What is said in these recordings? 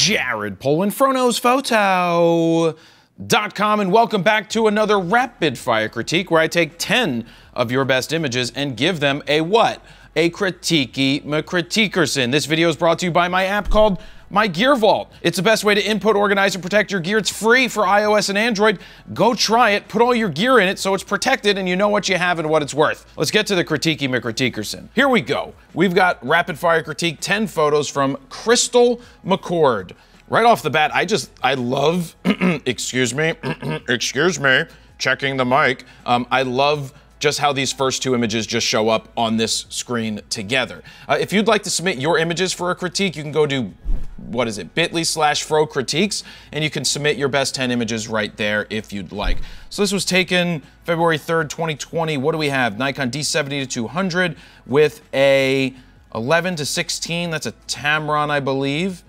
Jared Polin, FroKnowsPhoto.com, and welcome back to another rapid fire critique where I take 10 of your best images and give them a what? A critiquie critiquerson. This video is brought to you by my app called My Gear Vault. It's the best way to input, organize, and protect your gear. It's free for iOS and Android. Go try it, put all your gear in it so it's protected and you know what you have and what it's worth. Let's get to the critiquie critiquerson. Here we go. We've got rapid fire critique, 10 photos from Crystal McCord. Right off the bat, I love, excuse me, checking the mic. I love just how these first two images just show up on this screen together. If you'd like to submit your images for a critique, you can go to, what is it, bit.ly/FroCritiques, and you can submit your best 10 images right there if you'd like. So this was taken February 3rd, 2020. What do we have? Nikon D70-200 with a 11-16. That's a Tamron, I believe.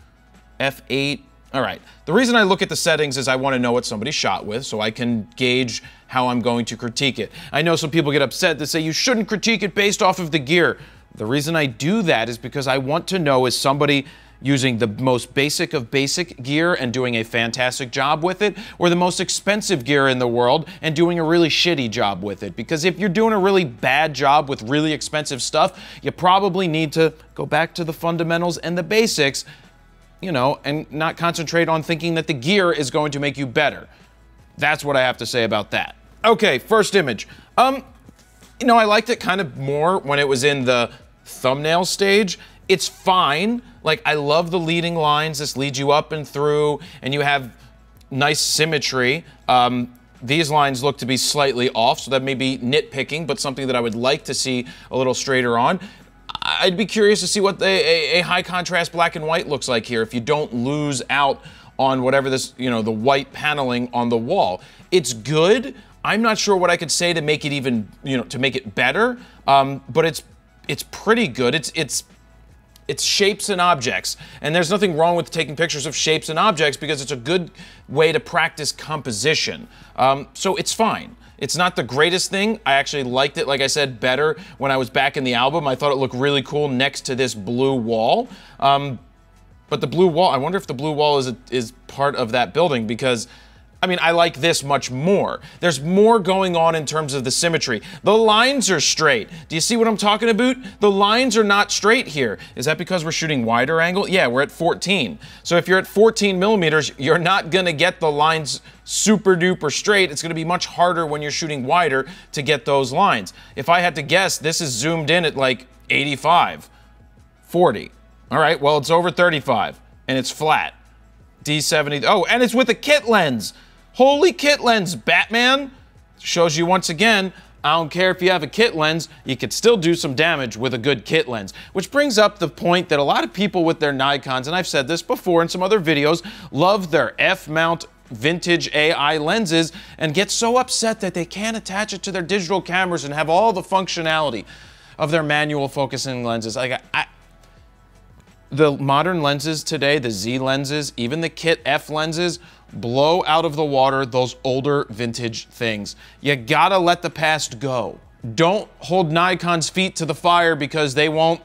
F8. All right. The reason I look at the settings is I want to know what somebody shot with so I can gauge how I'm going to critique it. I know some people get upset that say you shouldn't critique it based off of the gear. The reason I do that is because I want to know, is somebody using the most basic of basic gear and doing a fantastic job with it, or the most expensive gear in the world and doing a really shitty job with it? Because if you're doing a really bad job with really expensive stuff, you probably need to go back to the fundamentals and the basics, you know, and not concentrate on thinking that the gear is going to make you better. That's what I have to say about that. Okay, first image. You know, I liked it kind of more when it was in the thumbnail stage. It's fine. Like, I love the leading lines. This leads you up and through, and you have nice symmetry. These lines look to be slightly off, so that may be nitpicking, but something that I would like to see a little straighter on. I'd be curious to see what a high contrast black and white looks like here if you don't lose out on whatever this, you know, the white paneling on the wall. It's good. I'm not sure what I could say to make it even, you know, to make it better, but it's pretty good. It's shapes and objects, and there's nothing wrong with taking pictures of shapes and objects because it's a good way to practice composition. So it's fine. It's not the greatest thing. I actually liked it, like I said, better when I was back in the album. I thought it looked really cool next to this blue wall. But the blue wall, I wonder if the blue wall is part of that building, because I mean, I like this much more. There's more going on in terms of the symmetry. The lines are straight. Do you see what I'm talking about? The lines are not straight here. Is that because we're shooting wider angle? Yeah, we're at 14. So if you're at 14 millimeters, you're not gonna get the lines super duper straight. It's gonna be much harder when you're shooting wider to get those lines. If I had to guess, this is zoomed in at like 85, 40. All right, well, it's over 35 and it's flat. D70, oh, and it's with a kit lens. Holy kit lens, Batman. Shows you once again, I don't care if you have a kit lens, you could still do some damage with a good kit lens. Which brings up the point that a lot of people with their Nikons, and I've said this before in some other videos, love their F-mount vintage AI lenses and get so upset that they can't attach it to their digital cameras and have all the functionality of their manual focusing lenses. Like, the modern lenses today, the Z lenses, even the kit F lenses, blow out of the water those older vintage things. You gotta let the past go. Don't hold Nikon's feet to the fire because they won't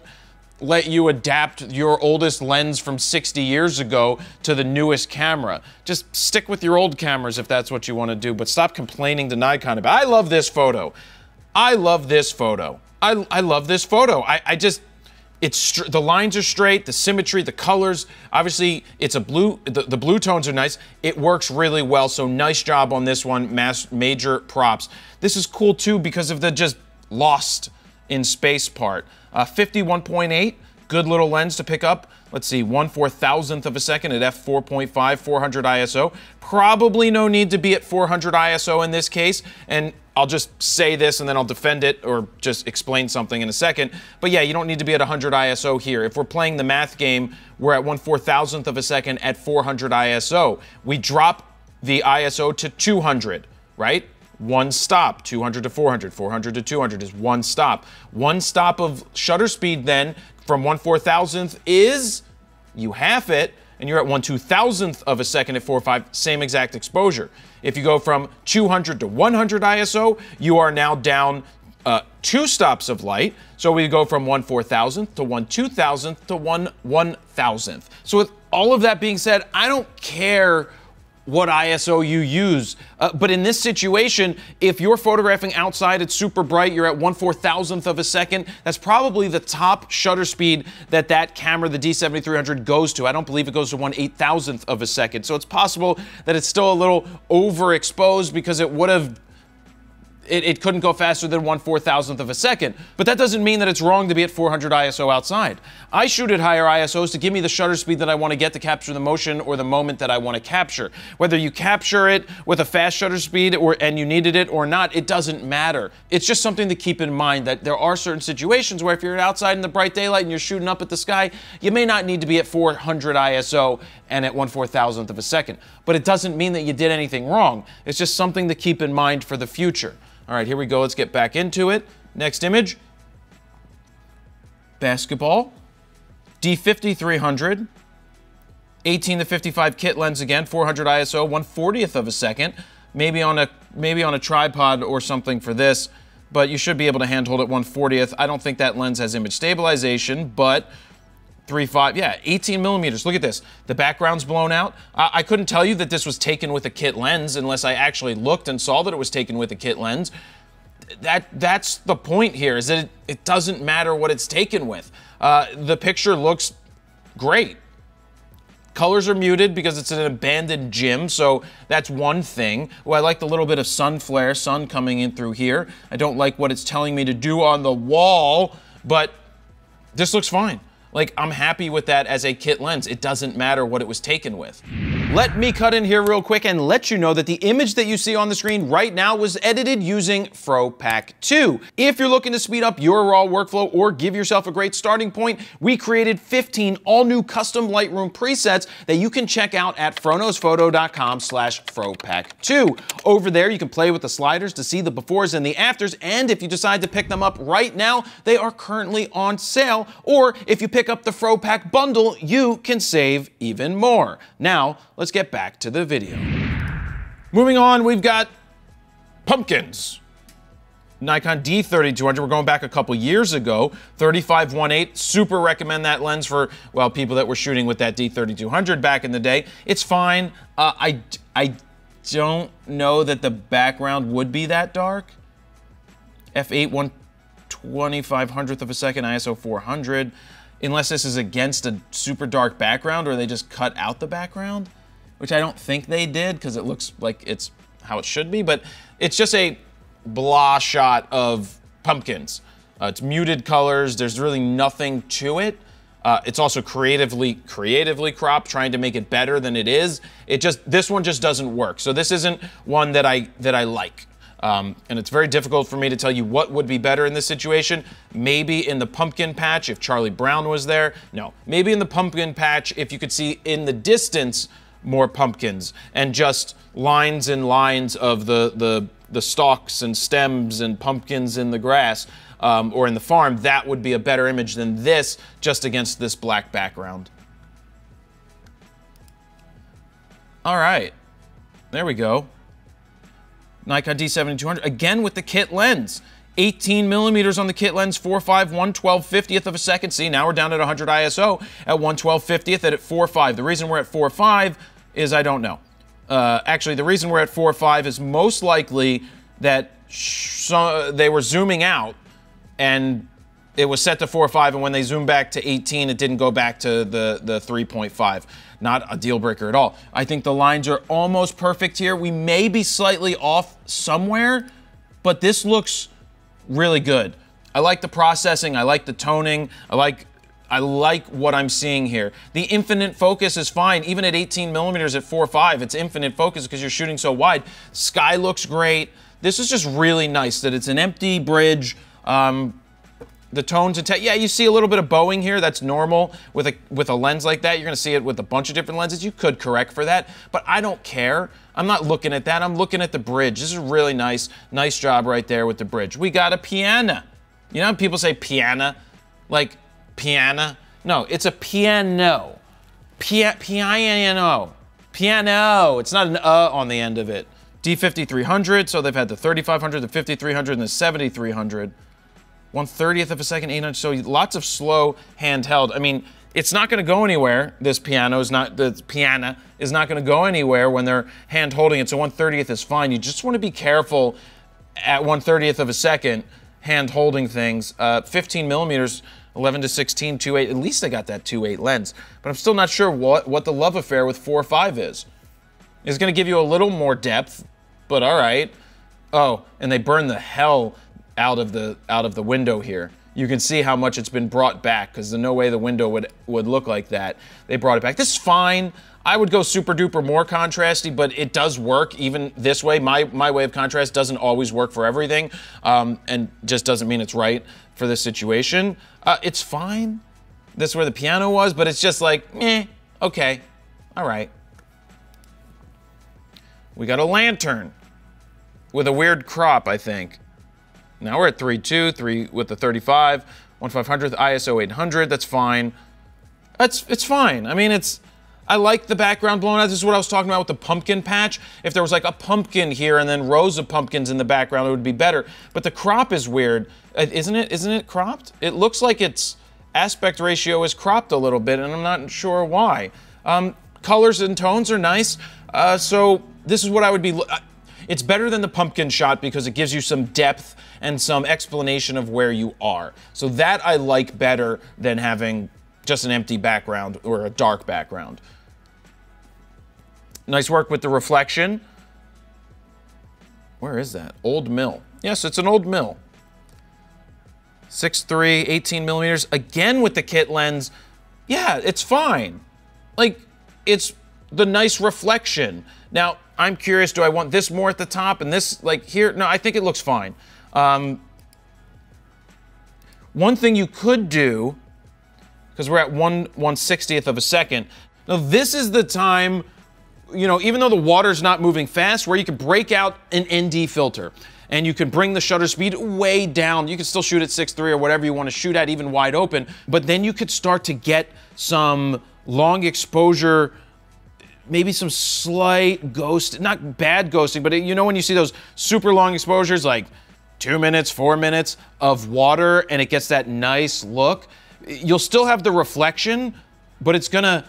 let you adapt your oldest lens from 60 years ago to the newest camera. Just stick with your old cameras if that's what you want to do, but stop complaining to Nikon about, I love this photo. I love this photo. I love this photo. The lines are straight, the symmetry, the colors. Obviously, it's a blue, the blue tones are nice. It works really well, so nice job on this one, major props. This is cool too because of the just lost in space part. 51.8, good little lens to pick up. Let's see, 1/4000th of a second at f4.5, 400 ISO. Probably no need to be at 400 ISO in this case, and I'll just say this and then I'll defend it or just explain something in a second. But yeah, you don't need to be at 100 ISO here. If we're playing the math game, we're at 1/4000th of a second at 400 ISO. We drop the ISO to 200, right? One stop, 200 to 400, 400 to 200 is one stop. One stop of shutter speed then from 1/4000th is, you half it, and you're at 1/2000th of a second at 4.5, same exact exposure. If you go from 200 to 100 ISO, you are now down 2 stops of light. So we go from 1/4000th to 1/2000th to 1/1000th. So All of that being said, I don't care what ISO you use. But in this situation, if you're photographing outside, it's super bright, you're at 1/4000th of a second, that's probably the top shutter speed that camera, the D7300, goes to. I don't believe it goes to 1/8000th of a second. So it's possible that it's still a little overexposed because it would have it couldn't go faster than 1/4000th of a second, but that doesn't mean that it's wrong to be at 400 ISO outside. I shoot at higher ISOs to give me the shutter speed that I want to get to capture the motion or the moment that I want to capture. Whether you capture it with a fast shutter speed and you needed it or not, it doesn't matter. It's just something to keep in mind that there are certain situations where if you're outside in the bright daylight and you're shooting up at the sky, you may not need to be at 400 ISO and at 1/4000th of a second. But it doesn't mean that you did anything wrong. It's just something to keep in mind for the future. All right, here we go. Let's get back into it. Next image. Basketball. D5300. 18 to 55 kit lens again. 400 ISO. 1/40th of a second. Maybe on a tripod or something for this, but you should be able to handhold at 1/40th. I don't think that lens has image stabilization, but 3.5, yeah, 18 millimeters. Look at this. The background's blown out. I couldn't tell you that this was taken with a kit lens unless I actually looked and saw that it was taken with a kit lens. That's the point here, is that it doesn't matter what it's taken with. The picture looks great. Colors are muted because it's an abandoned gym, so that's one thing. Well, I like the little bit of sun flare, sun coming in through here. I don't like what it's telling me to do on the wall, but this looks fine. Like, I'm happy with that as a kit lens. It doesn't matter what it was taken with. Let me cut in here real quick and let you know that the image that you see on the screen right now was edited using Fro Pack 2. If you're looking to speed up your raw workflow or give yourself a great starting point, we created 15 all-new custom Lightroom presets that you can check out at FroKnowsPhoto.com/FroPack2. Over there, you can play with the sliders to see the befores and the afters, and if you decide to pick them up right now, they are currently on sale, or if you pick up the Fro Pack bundle, you can save even more. Now, let's get back to the video. Moving on, we've got pumpkins. Nikon D3200, we're going back a couple years ago, 35-1.8, super recommend that lens for, well, people that were shooting with that D3200 back in the day. It's fine. I don't know that the background would be that dark. F8, 1/2500th of a second, ISO 400. Unless this is against a super dark background or they just cut out the background, which I don't think they did because it looks like it's how it should be, but it's just a blah shot of pumpkins. It's muted colors. There's really nothing to it. It's also creatively cropped, trying to make it better than it is. This one just doesn't work. So this isn't one that I like. And it's very difficult for me to tell you what would be better in this situation. Maybe in the pumpkin patch if Charlie Brown was there. No, maybe in the pumpkin patch if you could see in the distance more pumpkins and just lines and lines of the stalks and stems and pumpkins in the grass or in the farm. That would be a better image than this just against this black background. All right, there we go. Nikon D7200, again with the kit lens. 18 millimeters on the kit lens, 4.5, 1/1250th of a second. See, now we're down at 100 ISO at 1/1250th and at 4.5. The reason we're at 4.5 is I don't know. Actually, the reason we're at 4.5 is most likely that they were zooming out and it was set to 4.5, and when they zoomed back to 18, it didn't go back to the 3.5. Not a deal breaker at all. I think the lines are almost perfect here. We may be slightly off somewhere, but this looks really good. I like the processing. I like the toning. I like what I'm seeing here. The infinite focus is fine. Even at 18 millimeters at 4.5, it's infinite focus because you're shooting so wide. Sky looks great. This is just really nice that it's an empty bridge. The tones and yeah, you see a little bit of bowing here. That's normal with a lens like that. You're gonna see it with a bunch of different lenses. You could correct for that, but I don't care. I'm not looking at that. I'm looking at the bridge. This is really nice. Nice job right there with the bridge. We got a piano. You know how people say piano? Like piano? No, it's a piano. Piano. Piano. It's not an on the end of it. D5300, so they've had the 3500, the 5300, and the 7300. 1/30th of a second, 800, so lots of slow handheld. I mean, it's not going to go anywhere. The piano is not going to go anywhere when they're hand holding it. So 1/30th is fine. You just want to be careful at 1/30th of a second hand holding things. 15 millimeters, 11-16, 2.8. At least I got that 2.8 lens, but I'm still not sure what the love affair with 4.5 is. It's going to give you a little more depth, but all right. Oh, and they burn the hell out of the window here. You can see how much it's been brought back, because there's no way the window would look like that. They brought it back. This is fine. I would go super duper more contrasty, but it does work even this way. My way of contrast doesn't always work for everything, and just doesn't mean it's right for this situation. It's fine. This is where the piano was, but it's just like, okay, all right. We got a lantern with a weird crop, I think. Now we're at 3.2, 3 with the 35, 1/500th, ISO 800, that's fine. It's fine. I mean, I like the background blown out. This is what I was talking about with the pumpkin patch. If there was like a pumpkin here and then rows of pumpkins in the background, it would be better. But the crop is weird. Isn't it cropped? It looks like its aspect ratio is cropped a little bit, and I'm not sure why. Colors and tones are nice. So this is what I would be... It's better than the pumpkin shot because it gives you some depth and some explanation of where you are. So that I like better than having just an empty background or a dark background. Nice work with the reflection. Where is that? Old Mill. Yes, it's an Old Mill. 6.3, 18 millimeters. Again with the kit lens. Yeah, it's fine. Like, it's the nice reflection. Now, I'm curious, do I want this more at the top and this like here? No, I think it looks fine. One thing you could do, because we're at 1/60th of a second. Now this is the time, you know, even though the water's not moving fast, where you can break out an ND filter and you can bring the shutter speed way down. You can still shoot at 6.3 or whatever you want to shoot at, even wide open, but then you could start to get some long exposure, maybe some slight ghost, not bad ghosting, but you know when you see those super long exposures, like 2 minutes, 4 minutes of water, and it gets that nice look. You'll still have the reflection, but it's gonna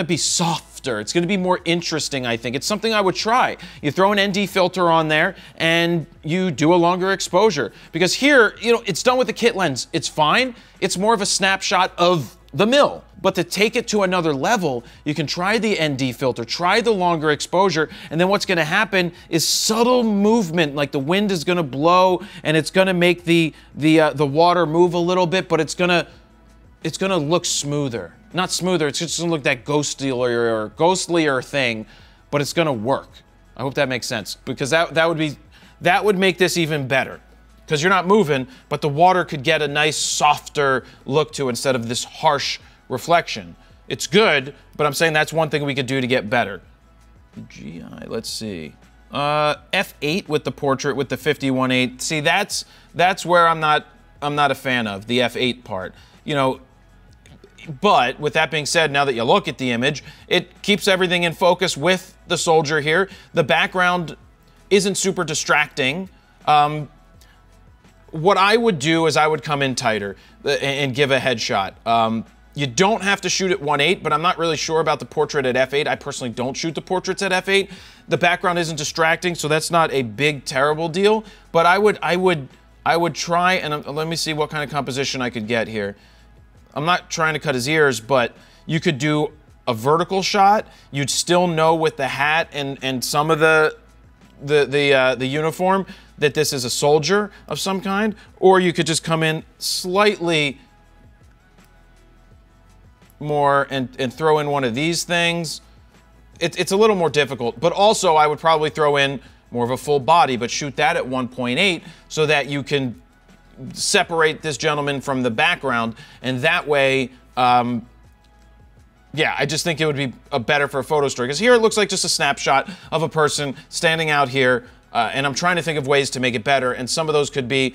be softer. It's gonna be more interesting, I think. It's something I would try. You throw an ND filter on there, and you do a longer exposure. Because here, you know, it's done with the kit lens. It's fine. It's more of a snapshot of the mill. But to take it to another level, you can try the ND filter, try the longer exposure, and then what's gonna happen is subtle movement, like the wind is gonna blow and it's gonna make the water move a little bit, but it's gonna look smoother. Not smoother, it's just gonna look that ghostlier thing, but it's gonna work. I hope that makes sense, because that would make this even better. Because you're not moving, but the water could get a nice softer look to it instead of this harsh reflection. It's good, but I'm saying that's one thing we could do to get better. GI, let's see. F8 with the portrait with the 51.8. See, that's where I'm not a fan of the F8 part. You know, but with that being said, now that you look at the image, it keeps everything in focus with the soldier here. The background isn't super distracting. What I would do is I would come in tighter and give a headshot. You don't have to shoot at 1.8, but I'm not really sure about the portrait at f8. I personally don't shoot the portraits at f8. The background isn't distracting, so that's not a big, terrible deal. But I would try, and let me see what kind of composition I could get here. I'm not trying to cut his ears, but you could do a vertical shot. You'd still know with the hat and some of the uniform that this is a soldier of some kind, or you could just come in slightly more and throw in one of these things. It's a little more difficult, but also I would probably throw in more of a full body, but shoot that at 1.8 so that you can separate this gentleman from the background, and that way, yeah, I just think it would be better for a photo story, because here it looks like just a snapshot of a person standing out here, and I'm trying to think of ways to make it better, and some of those could be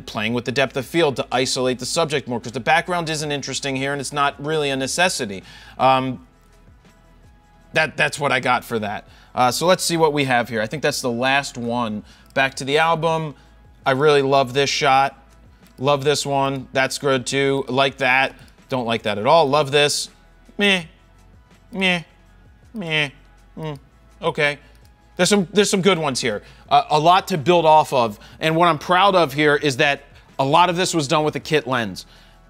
playing with the depth of field to isolate the subject more, because the background isn't interesting here, and it's not really a necessity. That's what I got for that. So let's see what we have here. I think that's the last one. Back to the album. I really love this shot. Love this one. That's good too. Like that. Don't like that at all. Love this. Meh, meh, meh. Okay. There's some good ones here. A lot to build off of. And what I'm proud of here is that a lot of this was done with a kit lens.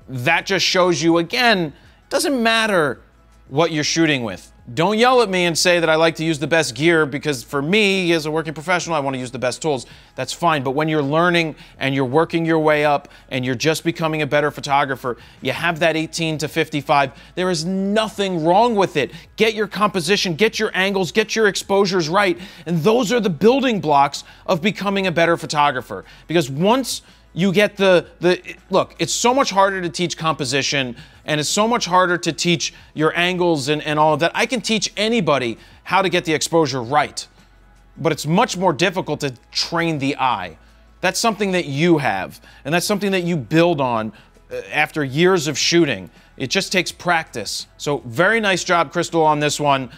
That just shows you, again, it doesn't matter what you're shooting with. Don't yell at me and say that I like to use the best gear, because for me, as a working professional, I want to use the best tools. That's fine. But when you're learning and you're working your way up and you're just becoming a better photographer, you have that 18 to 55. There is nothing wrong with it. Get your composition, get your angles, get your exposures right. And those are the building blocks of becoming a better photographer. Because once you get look, it's so much harder to teach composition, and it's so much harder to teach your angles and all of that. I can teach anybody how to get the exposure right, but it's much more difficult to train the eye. That's something that you have, and that's something that you build on after years of shooting. It just takes practice. So very nice job, Crystal, on this one.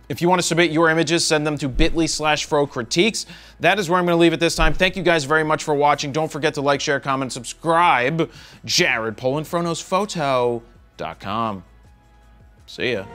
If you want to submit your images, send them to bit.ly/FroCritiques. That is where I'm going to leave it this time. Thank you guys very much for watching. Don't forget to like, share, comment, subscribe. Jared Polin, FroKnowsPhoto.com. See ya.